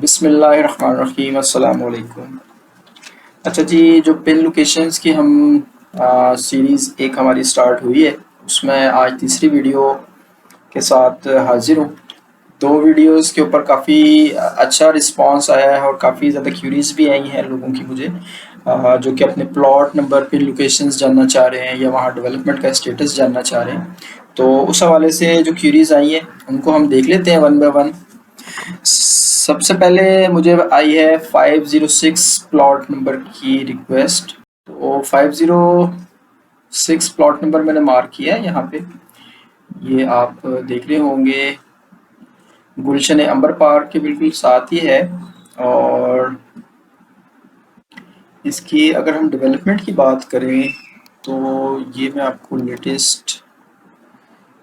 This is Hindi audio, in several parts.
बिस्मिल्लाहिर्रहमानिर्रहीम अस्सलाम वालेकुम। अच्छा जी, जो पिन लोकेशंस की हम सीरीज़ एक हमारी स्टार्ट हुई है, उसमें आज तीसरी वीडियो के साथ हाजिर हूँ। दो वीडियोस के ऊपर काफ़ी अच्छा रिस्पांस आया है और काफ़ी ज़्यादा क्यूरीज भी आई हैं लोगों की मुझे, जो कि अपने प्लॉट नंबर पिन लोकेशंस जानना चाह रहे हैं या वहाँ डेवलपमेंट का स्टेटस जानना चाह रहे हैं। तो उस हवाले से जो क्यूरीज आई हैं उनको हम देख लेते हैं वन बाय वन। सबसे पहले मुझे आई है 506 प्लॉट नंबर की रिक्वेस्ट। तो 506 प्लॉट नंबर मैंने मार्क किया है यहाँ पे, ये आप देख रहे होंगे गुलशन अंबर पार्क के बिल्कुल साथ ही है। और इसकी अगर हम डेवलपमेंट की बात करें तो ये मैं आपको लेटेस्ट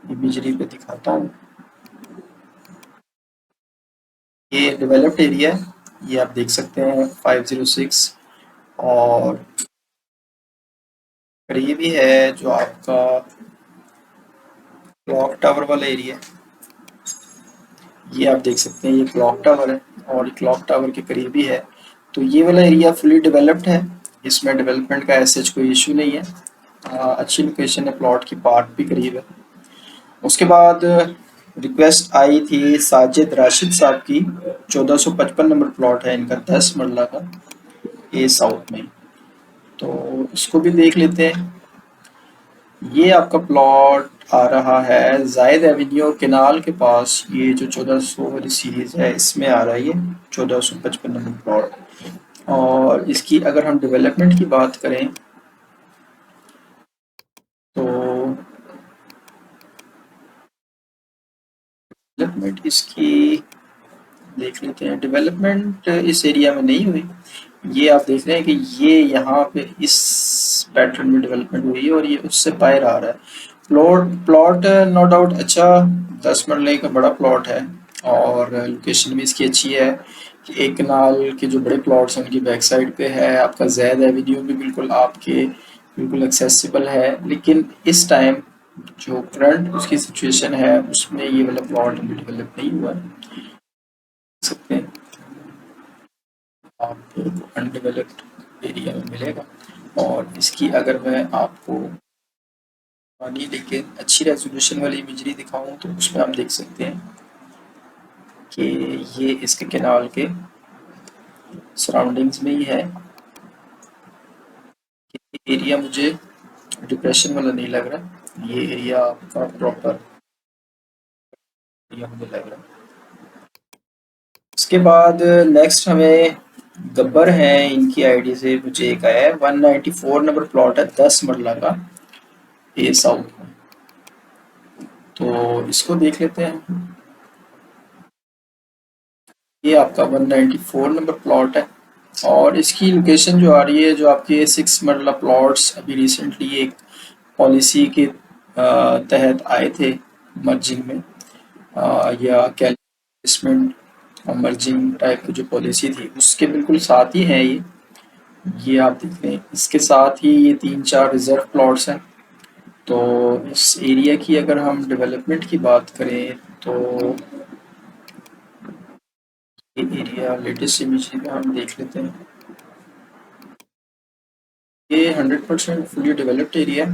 इमेजरी पे दिखाता हूँ। ये डेवलप्ड एरिया है, ये आप देख सकते हैं 506। और करीब ही है जो आपका क्लॉक टावर वाला एरिया, ये आप देख सकते हैं, ये क्लॉक टावर है और क्लॉक टावर के करीब ही है। तो ये वाला एरिया फुली डेवलप्ड है, इसमें डेवलपमेंट का ऐसे कोई इशू नहीं है। अच्छी लोकेशन है, प्लॉट की पार्क भी करीब है। उसके बाद रिक्वेस्ट आई थी साजिद राशिद साहब की, 1455 नंबर प्लॉट है इनका, 10 मरला का, ए साउथ में। तो इसको भी देख लेते हैं। ये आपका प्लॉट आ रहा है जायद एवेन्यू केनाल के पास, ये जो 1400 वाली सीरीज है इसमें आ रहा है ये 1455 नंबर प्लॉट। और इसकी अगर हम डेवलपमेंट की बात करें तो डेवलपमेंट इसकी देख लेते हैं। डेवलपमेंट इस एरिया में नहीं हुई, ये आप देख रहे हैं कि ये यहाँ पे इस पैटर्न में डेवलपमेंट हुई है और ये उससे बाहर आ रहा है। प्लॉट प्लॉट नो डाउट अच्छा 10 मरले का बड़ा प्लॉट है और लोकेशन भी इसकी अच्छी है कि एक कनाल के जो बड़े प्लॉट्स हैं उनकी बैक साइड पे है। आपका जैद एवेन्यू भी बिल्कुल आपके बिल्कुल एक्सेसिबल है। लेकिन इस टाइम जो करंट उसकी सिचुएशन है उसमें ये वाला प्लॉट अभी डेवलप नहीं हुआ है, सकते हैं आपको अनडेवलप्ड एरिया में मिलेगा। और इसकी अगर मैं आपको पानी लेकिन अच्छी रेजोल्यूशन वाली इमेजरी दिखाऊं तो उसमें हम देख सकते हैं कि ये इसके कैनाल के सराउंडिंग्स में ही है। ये एरिया मुझे डिप्रेशन वाला नहीं लग रहा, ये एरिया आपका प्रॉपर एरिया मुझे लग रहा है। उसके बाद नेक्स्ट हमें गब्बर हैं, इनकी आईडी से मुझे एक आया है 194 नंबर प्लॉट है, 10 मरला का, ए साउथ में। तो इसको देख लेते हैं। ये आपका 194 नंबर प्लॉट है और इसकी लोकेशन जो आ रही है, जो आपके 6 मरला प्लॉट्स अभी रिसेंटली एक पॉलिसी के तहत आए थे मर्जिंग में, या कैलिसमेंट मर्जिंग टाइप की जो पॉलिसी थी उसके बिल्कुल साथ ही है ये आप देख रहे हैं। इसके साथ ही ये 3-4 रिजर्व प्लॉट्स हैं। तो इस एरिया की अगर हम डेवलपमेंट की बात करें तो ये एरिया लेटेस्ट इमेज में हम देख लेते हैं। ये 100% फुली डेवलप्ड एरिया,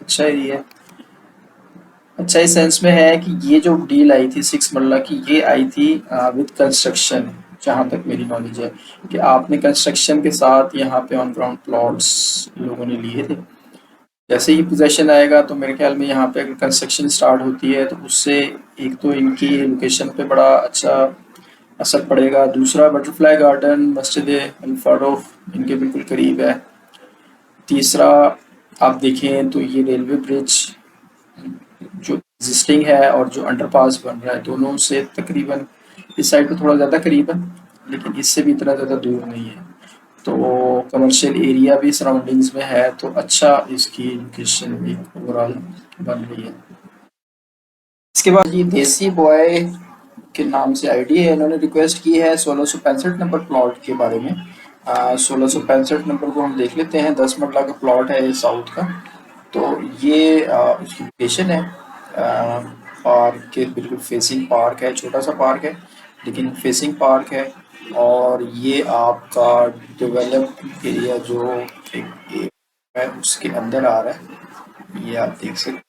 अच्छा एरिया है। अच्छा इस सेंस में है कि ये जो डील आई थी 6 मरला की, ये आई थी विद कंस्ट्रक्शन, जहाँ तक मेरी नॉलेज है कि आपने कंस्ट्रक्शन के साथ यहाँ पे ऑन ग्राउंड प्लॉट्स लोगों ने लिए थे। जैसे ही पोजेशन आएगा तो मेरे ख्याल में यहाँ पे अगर कंस्ट्रक्शन स्टार्ट होती है तो उससे एक तो इनकी लोकेशन पे बड़ा अच्छा असर पड़ेगा, दूसरा बटरफ्लाई गार्डन मस्जिद अल फारूक इनके बिल्कुल करीब है, तीसरा आप देखें तो ये रेलवे ब्रिज जो एग्जिस्टिंग है और जो अंडरपास बन रहा है दोनों से तकरीबन इस साइड पे थोड़ा ज़्यादा करीब है लेकिन इससे भी इतना ज़्यादा दूर नहीं है। तो कमर्शियल एरिया भी सराउंडिंग्स में है, तो अच्छा इसकी लोकेशन भी ओवरऑल बन रही है। इसके बाद ये देसी बॉय के नाम से आईडी है, इन्होंने रिक्वेस्ट की है 1665 नंबर प्लॉट के बारे में। 1665 नंबर को हम देख लेते हैं, 10 मरला का प्लॉट है ये साउथ का। तो ये उसकी लोकेशन है, पार्क के बिल्कुल फेसिंग पार्क है, छोटा सा पार्क है लेकिन फेसिंग पार्क है। और ये आपका डेवलप्ड एरिया जो एक है उसके अंदर आ रहा है, ये आप देख सकते हैं।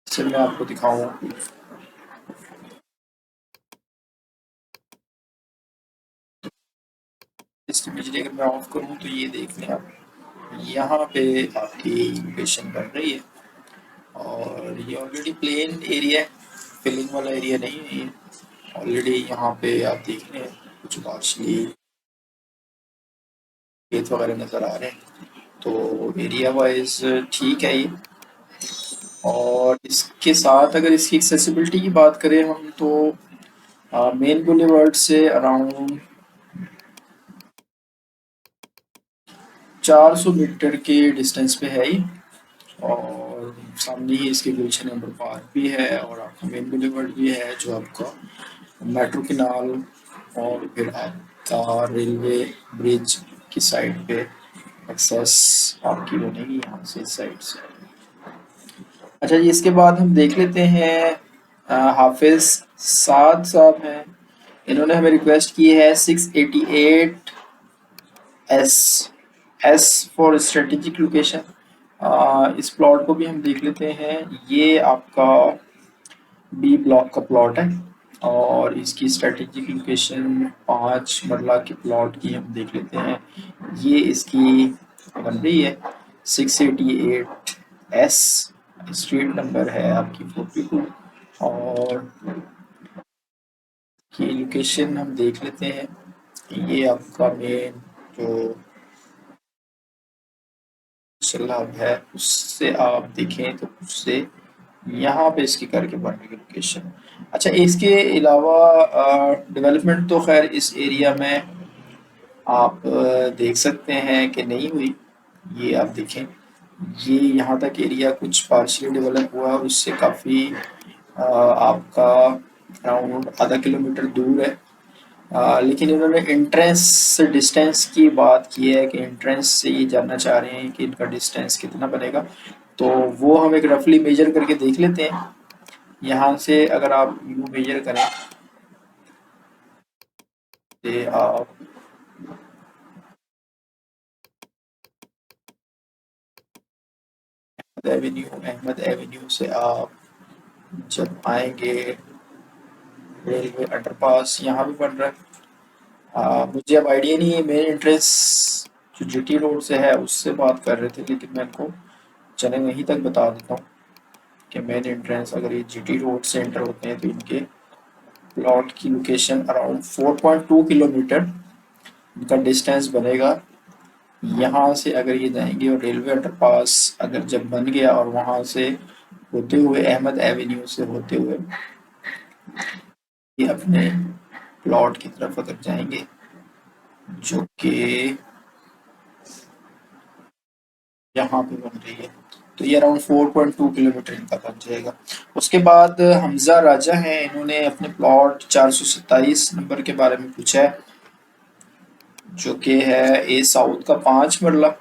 इससे मैं आपको दिखाऊँ, इस बिजली अगर मैं ऑफ करूँ तो ये देख लें आप, यहाँ पे आपकी लोकेशन बन रही है। और ये ऑलरेडी प्लेन एरिया है, फिलिंग वाला एरिया नहीं है ये। ऑलरेडी यहाँ पे आप देख रहे हैं कुछ पार्शली खेत वगैरह नज़र आ रहे हैं, तो एरिया वाइज ठीक है ये। और इसके साथ अगर इसकी एक्सेसिबिलिटी की बात करें हम, तो मेन बुलेवर्ड से अराउंड 400 मीटर के डिस्टेंस पे है ये। और सामने ही इसके गुलशन नंबर पार्क भी है, और आपका मेन बुलेवर्ड भी है जो आपका मेट्रो केनाल और फिर आपका रेलवे ब्रिज की साइड पे एक्सेस आपकी बनेगी यहाँ से, इस साइड से। अच्छा जी, इसके बाद हम देख लेते हैं हाफिज साद साहब हैं, इन्होंने हमें रिक्वेस्ट की है 688 S, S for strategic location. इस प्लॉट को भी हम देख लेते हैं। ये आपका बी ब्लॉक का प्लॉट है, और इसकी स्ट्रेटेजिक लोकेशन 5 मरला के प्लॉट की हम देख लेते हैं। ये इसकी बन रही है 688 एस, स्ट्रीट नंबर है आपकी 42। और की लोकेशन हम देख लेते हैं। ये आपका मेन जो सैलाब है उससे आप देखें तो उससे यहाँ पे इसकी करके बन रही लोकेशन। अच्छा, इसके अलावा डेवलपमेंट तो खैर इस एरिया में आप देख सकते हैं कि नहीं हुई। ये आप देखें, ये यहाँ तक एरिया कुछ पार्शियली डेवलप हुआ और उससे काफ़ी आपका अराउंड आधा किलोमीटर दूर है। लेकिन इन्होंने एंट्रेंस से डिस्टेंस की बात की है कि एंट्रेंस से ये जानना चाह रहे हैं कि इनका डिस्टेंस कितना बनेगा। तो वो हम एक रफली मेजर करके देख लेते हैं। यहाँ से अगर आप यू मेजर करें तो आप अहमद एवेन्यू से आप जब आएंगे, रेलवे अंडरपास यहाँ भी बन रहा है। मुझे अब आइडिया नहीं है, मेन एंट्रेंस जो जीटी रोड से है उससे बात कर रहे थे, लेकिन मैं इनको चले वहीं तक बता देता हूँ कि मेन एंट्रेंस अगर ये जीटी रोड से एंटर होते हैं तो इनके प्लॉट की लोकेशन अराउंड 4.2 किलोमीटर इनका डिस्टेंस बनेगा। यहाँ से अगर ये जाएंगे और रेलवे अंडरपास अगर जब बन गया और वहाँ से होते हुए अहमद एवेन्यू से होते हुए ये अपने प्लॉट की तरफ अगर जाएंगे, जो कि यहाँ पे बन रही है, तो ये अराउंड 4.2 किलोमीटर इनका बन जाएगा। उसके बाद हमजा राजा हैं, इन्होंने अपने प्लॉट 427 नंबर के बारे में पूछा है, जो कि है ए साउथ का 5 मरला।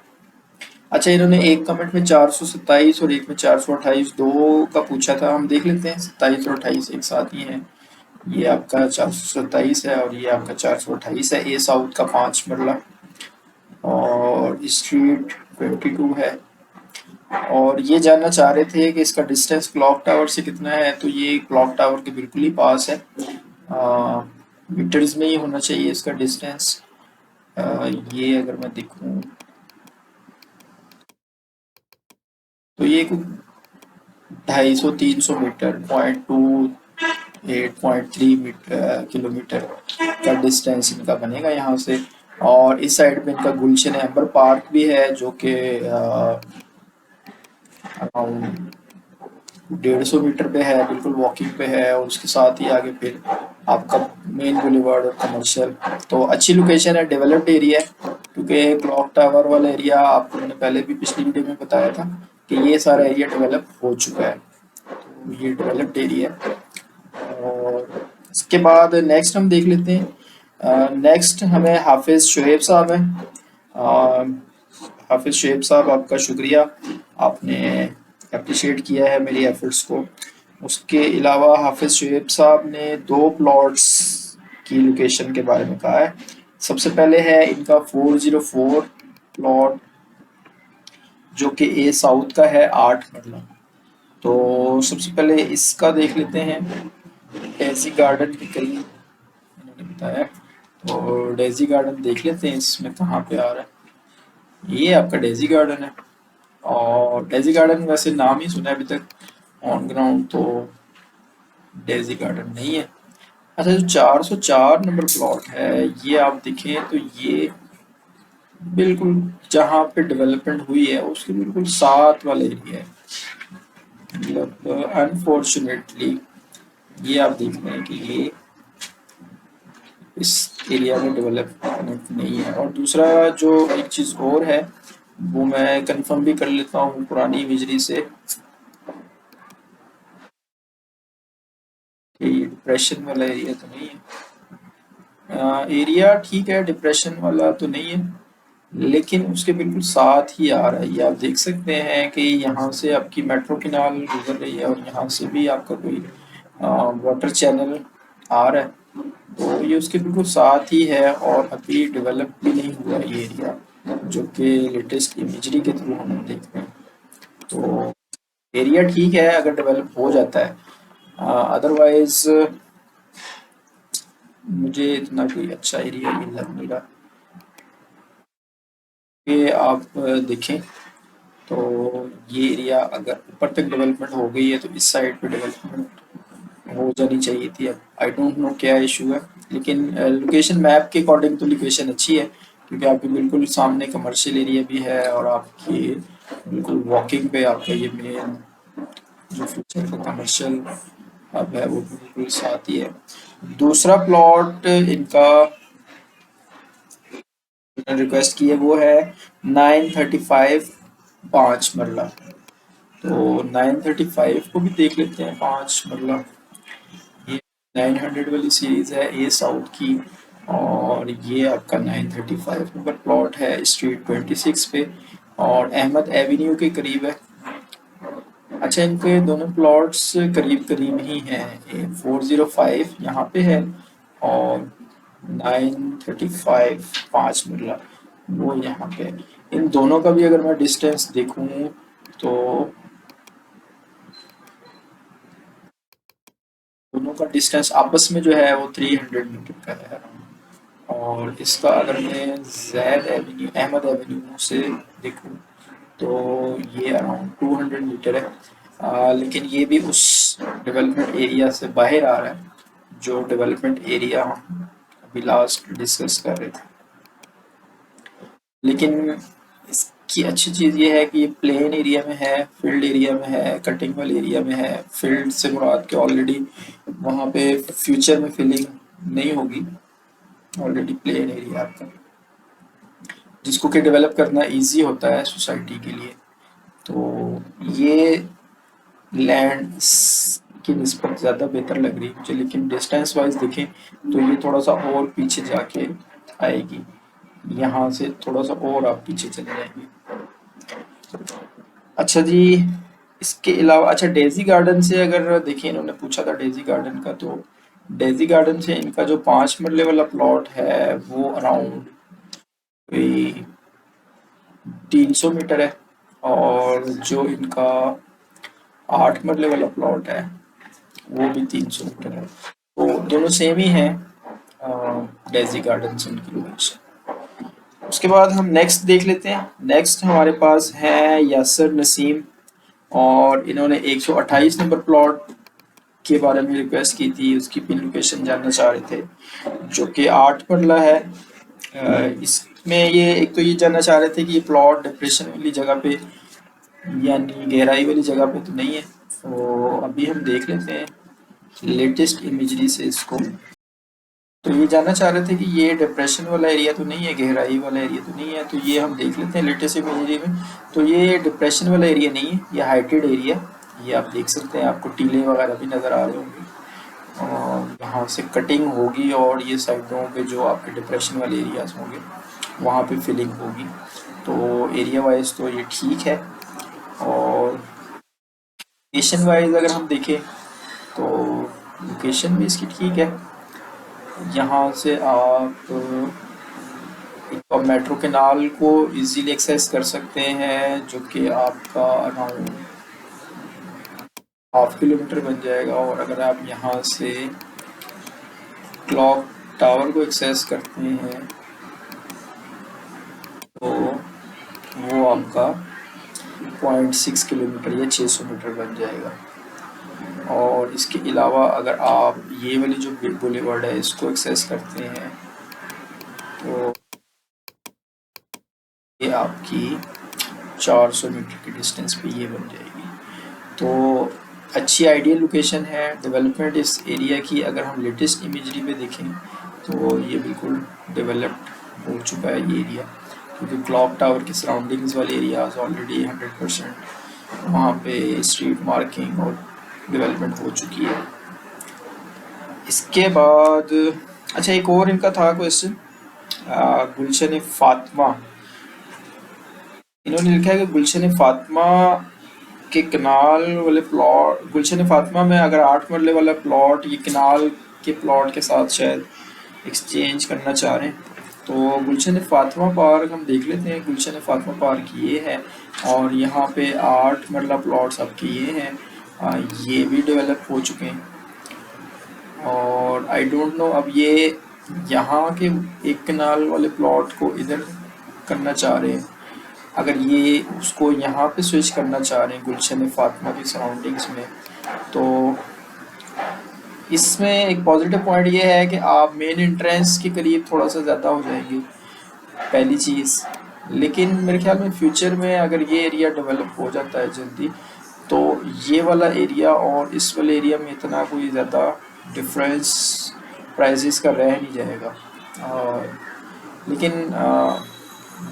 अच्छा, इन्होंने एक कमेंट में 427 और एक में 428 दो का पूछा था, हम देख लेते हैं। 27 और 28 एक साथ ही है। ये आपका 427 है और ये आपका 428 है। ए साउथ का 5 मरला और स्ट्रीट 22 है। और ये जानना चाह रहे थे कि इसका डिस्टेंस क्लॉक टावर से कितना है, तो ये क्लॉक टावर के बिल्कुल ही पास है। मीटर्स में ही होना चाहिए इसका डिस्टेंस। ये अगर मैं देखूं तो ये कुछ 250-300 मीटर, 0.28-0.3 किलोमीटर का डिस्टेंस इनका बनेगा यहाँ से। और इस साइड पे इनका गुलशन अंबर पार्क भी है, जो कि अराउंड 150 मीटर पे है, बिल्कुल वॉकिंग पे है। और उसके साथ ही आगे फिर आपका मेन बुलेवार्ड और कमर्शियल, तो अच्छी लोकेशन है, डेवलप्ड एरिया है। क्योंकि क्लॉक टावर वाला एरिया आपको मैंने पहले भी पिछली वीडियो में बताया था कि ये सारा एरिया डेवलप हो चुका है, तो ये डेवलप्ड एरिया है। और इसके बाद नेक्स्ट हम देख लेते हैं। नेक्स्ट हमें हाफिज शुएब साहब हैं। हाफिज शुएब साहब, आपका शुक्रिया, आपने अप्रिशिएट किया है मेरी एफर्ट्स को। उसके अलावा हाफिज शुएब साहब ने दो प्लॉट्स की लोकेशन के बारे में कहा है। सबसे पहले है इनका 404 प्लॉट, जो कि ए साउथ का है 8 मरला। तो सबसे पहले इसका देख लेते हैं। डेजी गार्डन के करीब इन्होंने बताया, तो डेजी गार्डन देख लेते हैं इसमें कहाँ पे आ रहा है। ये आपका डेजी गार्डन है, और डेजी गार्डन वैसे नाम ही सुना है अभी तक, ऑन ग्राउंड तो डेजी गार्डन नहीं है। अच्छा, जो 404 नंबर प्लॉट है, ये आप देखें तो ये बिल्कुल जहाँ पे डेवलपमेंट हुई है उसके बिल्कुल साथ वाला एरिया है। मतलब अनफॉर्चुनेटली ये आप देख रहे हैं कि ये इस एरिया में डेवलपमेंट नहीं है। और दूसरा जो एक चीज़ और है, वो मैं कंफर्म भी कर लेता हूँ पुरानी इमेजरी से, कि डिप्रेशन वाला एरिया तो नहीं है। एरिया ठीक है, डिप्रेशन वाला तो नहीं है, लेकिन उसके बिल्कुल साथ ही आ रहा है। ये आप देख सकते हैं कि यहाँ से आपकी मेट्रो कैनाल गुजर रही है, और यहाँ से भी आपका कोई वाटर चैनल आ रहा है। तो ये उसके बिल्कुल साथ ही है, और अभी डेवलप भी नहीं हुआ ये एरिया, जो कि लेटेस्ट इमेजरी के थ्रू हम देख रहे हैं। तो एरिया ठीक है अगर डेवलप हो जाता है, अदरवाइज मुझे इतना कोई अच्छा एरिया ये लग नहीं रहा। कि आप देखें तो ये एरिया अगर ऊपर तक डेवलपमेंट हो गई है, तो इस साइड पे डेवलपमेंट हो जानी चाहिए थी। अब आई डोंट नो क्या इशू है, लेकिन लोकेशन मैप के अकॉर्डिंग तो लोकेशन अच्छी है, क्योंकि आपके बिल्कुल सामने कमर्शियल एरिया भी है, और आपकी बिल्कुल वॉकिंग पे आपका ये मेन जो फ्यूचर का कमर्शियल हब है वो बिल्कुल साथ ही है। दूसरा प्लॉट इनका रिक्वेस्ट की है वो है 935 5 मरला। तो 935 को भी देख लेते हैं, 5 मरला। ये 900 वाली सीरीज है ए साउथ की, और ये आपका 935 नंबर प्लॉट है स्ट्रीट 26 पे, और अहमद एवेन्यू के करीब है। अच्छा, इनके दोनों प्लॉट्स करीब करीब ही हैं। 405 यहाँ पे है, और 935 5 मरला वो यहाँ पे है। इन दोनों का भी अगर मैं डिस्टेंस देखूँ तो दोनों का डिस्टेंस आपस में जो है वो 300 मीटर का है। और इसका अगर मैं जैद एवेन्यू अहमद एवेन्यू से देखूँ तो ये अराउंड 200 मीटर है। लेकिन ये भी उस डेवलपमेंट एरिया से बाहर आ रहा है, जो डेवलपमेंट एरिया हम अभी लास्ट डिस्कस कर रहे थे। लेकिन इसकी अच्छी चीज़ ये है कि ये प्लेन एरिया में है, फील्ड एरिया में है, कटिंग वाले एरिया में है। फील्ड से मुराद के ऑलरेडी वहाँ पे फ्यूचर में फिलिंग नहीं होगी, ऑलरेडी प्लेन एरिया आपका, जिसको कि डेवलप करना इजी होता है सोसाइटी के लिए। तो ये लैंड की निस्बत ज़्यादा बेहतर लग रही है मुझे, लेकिन डिस्टेंस वाइज देखें तो ये थोड़ा सा और पीछे जाके आएगी। यहाँ से थोड़ा सा और आप पीछे चले जाएंगे। अच्छा जी, इसके अलावा अच्छा डेजी गार्डन से अगर देखिए, इन्होंने पूछा था डेजी गार्डन का, तो डेजी गार्डन से इनका जो 5 मरले वाला प्लॉट है वो अराउंड 300 मीटर है, और जो इनका 8 मरले वाला प्लॉट है वो भी 300 मीटर है। तो दोनों सेम ही हैं, डेजी गार्डन से उनकी लोकेशन। उसके बाद हम नेक्स्ट देख लेते हैं। नेक्स्ट हमारे पास है यासर नसीम, और इन्होंने 128 नंबर प्लॉट के बारे में रिक्वेस्ट की थी, उसकी पिन लोकेशन जानना चाह रहे थे, जो कि 8 मरला है। इसमें ये एक तो ये जानना चाह रहे थे कि ये प्लॉट डिप्रेशन वाली जगह पे यानी गहराई वाली जगह पे तो नहीं है। तो अभी हम देख लेते हैं लेटेस्ट इमेजरी से इसको। तो ये जानना चाह रहे थे कि ये डिप्रेशन वाला एरिया तो नहीं है, गहराई वाला एरिया तो नहीं है। तो ये हम देख लेते हैं लेटेस्ट इमेजरी में। तो ये डिप्रेशन वाला एरिया नहीं है, ये हाइटेड एरिया। ये आप देख सकते हैं, आपको टीले वगैरह भी नज़र आ रहे होंगे, और यहाँ से कटिंग होगी, और ये साइडों पे जो आपके डिप्रेशन वाले एरियाज होंगे वहाँ पे फिलिंग होगी। तो एरिया वाइज तो ये ठीक है। और लोकेशन वाइज अगर हम देखें तो लोकेशन भी इसकी ठीक है। यहाँ से आप एक मेट्रो कैनाल को इजीली एक्सेस कर सकते हैं, जो कि आपका अराउंड 1/2 किलोमीटर बन जाएगा। और अगर आप यहाँ से क्लॉक टावर को एक्सेस करते हैं तो वो आपका 0.6 किलोमीटर या 600 मीटर बन जाएगा। और इसके अलावा अगर आप ये वाली जो बिग बुलेवर्ड है इसको एक्सेस करते हैं तो ये आपकी 400 मीटर की डिस्टेंस पे ये बन जाएगी। तो अच्छी आइडियल लोकेशन है। डेवलपमेंट इस एरिया की अगर हम लेटेस्ट इमेजरी पे देखें तो ये बिल्कुल डेवलप्ड हो चुका है ये एरिया, क्योंकि क्लॉक टावर के सराउंडिंग्स वाले एरियाज ऑलरेडी 100% वहाँ पे स्ट्रीट मार्किंग और डेवलपमेंट हो चुकी है। इसके बाद अच्छा एक और इनका था क्वेश्चन, गुलशन फातिमा। इन्होंने लिखा है कि गुलशन फातिमा के कनाल वाले प्लॉट, गुलशन फातिमा में अगर 8 मरले वाला प्लॉट ये कनाल के प्लॉट के साथ शायद एक्सचेंज करना चाह रहे हैं। तो गुलशन फातिमा पार्क हम देख लेते हैं। गुलशन फातिमा पार्क ये है और यहाँ पे 8 मरला प्लॉट्स आपके ये हैं, ये भी डेवलप हो चुके हैं। और आई डोंट नो अब ये यहाँ के एक कनाल वाले प्लॉट को इधर करना चाह रहे हैं। अगर ये उसको यहाँ पे स्विच करना चाह रहे हैं गुलशन फातिमा की सराउंडिंग्स में, तो इसमें एक पॉजिटिव पॉइंट ये है कि आप मेन एंट्रेंस के करीब थोड़ा सा ज़्यादा हो जाएंगे, पहली चीज़। लेकिन मेरे ख्याल में फ्यूचर में अगर ये एरिया डेवलप हो जाता है जल्दी तो ये वाला एरिया और इस वाले एरिया में इतना कोई ज़्यादा डिफरेंस प्राइसेस का रह नहीं जाएगा। लेकिन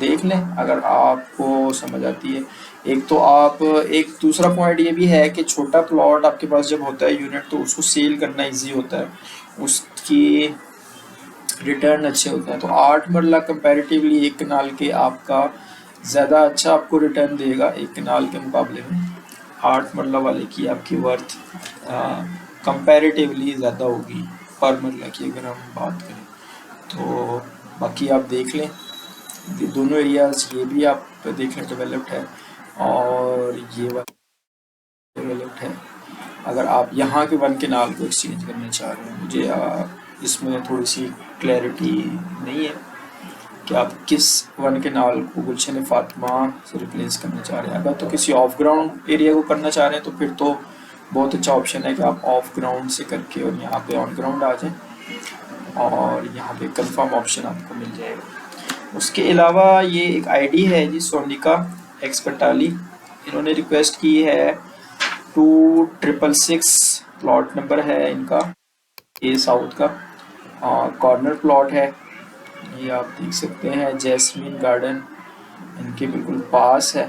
देख लें अगर आपको समझ आती है। एक तो आप एक दूसरा पॉइंट ये भी है कि छोटा प्लॉट आपके पास जब होता है यूनिट तो उसको सेल करना इजी होता है, उसकी रिटर्न अच्छे होते हैं। तो 8 मरला कंपैरेटिवली एक कनाल के आपका ज़्यादा अच्छा आपको रिटर्न देगा एक कनाल के मुकाबले में। 8 मरला वाले की आपकी वर्थ कंपैरेटिवली ज़्यादा होगी पर मरला की अगर हम बात करें। तो बाकी आप देख लें दोनों एरियाज, ये भी आप देख लें डेवलप्ड है और ये वाला डेवलप्ड है। अगर आप यहाँ के वन केनाल को एक्सचेंज करना चाह रहे हैं, मुझे इसमें थोड़ी सी क्लैरिटी नहीं है कि आप किस वन केनाल को गुलशन फातिमा से रिप्लेस करना चाह रहे हैं। अगर तो किसी ऑफ ग्राउंड एरिया को करना चाह रहे हैं तो फिर तो बहुत अच्छा ऑप्शन है कि आप ऑफ ग्राउंड से करके और यहाँ पे ऑन ग्राउंड आ जाएं और यहाँ पे कंफर्म ऑप्शन आपको मिल जाएगा। उसके अलावा ये एक आईडी है जी सोनिका एक्स कटाली, इन्होंने रिक्वेस्ट की है 2666 प्लॉट नंबर है इनका, ए साउथ का कॉर्नर प्लॉट है। ये आप देख सकते हैं जैस्मीन गार्डन इनके बिल्कुल पास है।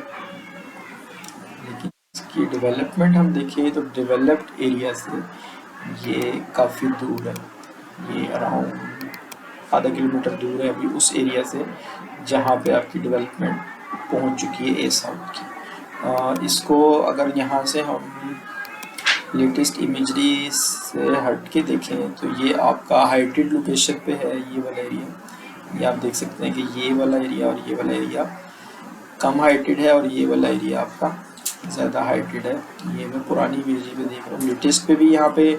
लेकिन इसकी डेवलपमेंट हम देखें तो डेवलप्ड एरिया से ये काफ़ी दूर है, ये अराउंड आधा किलोमीटर दूर है अभी उस एरिया से जहाँ पे आपकी डेवलपमेंट पहुँच चुकी है ए साउथ की। इसको अगर यहाँ से हम लेटेस्ट इमेजरी से हट के देखें तो ये आपका हाइटेड लोकेशन पे है ये वाला एरिया। ये आप देख सकते हैं कि ये वाला एरिया और ये वाला एरिया कम हाइटेड है और ये वाला एरिया आपका ज़्यादा हाइटेड है। ये मैं पुरानी इमेजरी पे देख रहा हूँ, लेटेस्ट पे भी यहाँ पे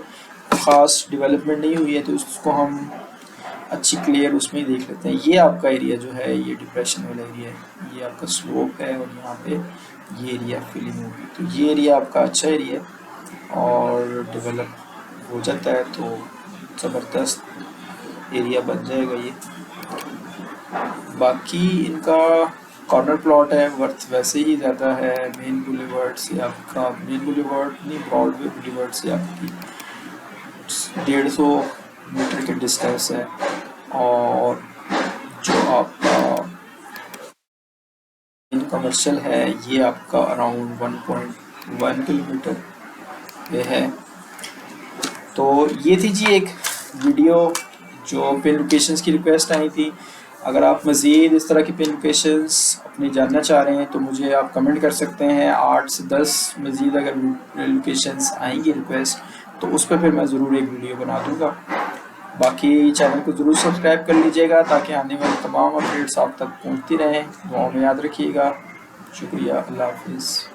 ख़ास डेवलपमेंट नहीं हुई है तो उसको हम अच्छी क्लियर उसमें ही देख लेते हैं। ये आपका एरिया जो है ये डिप्रेशन वाला एरिया है, ये आपका स्लोप है और यहाँ पे ये एरिया फिलिंग होगी। तो ये एरिया आपका अच्छा एरिया है और डेवलप हो जाता है तो ज़बरदस्त एरिया बन जाएगा ये। बाकी इनका कॉर्नर प्लॉट है, वर्थ वैसे ही ज़्यादा है। मेन बुलेवर्ड से आपका, मेन बुलेवर्ड नहीं ब्रॉडवे बुलेवर्ड से आपकी 150 मीटर के डिस्टेंस है। और जो आपका कमर्शियल है ये आपका अराउंड 1.1 किलोमीटर पे है। तो ये थी जी एक वीडियो जो पिन लोकेशंस की रिक्वेस्ट आई थी। अगर आप मज़ीद इस तरह की पिन लोकेशंस अपनी जानना चाह रहे हैं तो मुझे आप कमेंट कर सकते हैं। 8 से 10 मज़ीद अगर लोकेशंस आएंगी रिक्वेस्ट तो उस पर फिर मैं ज़रूर एक वीडियो बना दूंगा। बाकी चैनल को ज़रूर सब्सक्राइब कर लीजिएगा ताकि आने वाली तमाम अपडेट्स आप तक पहुंचती रहें। दुआओं में याद रखिएगा। शुक्रिया, अल्लाह हाफिज़।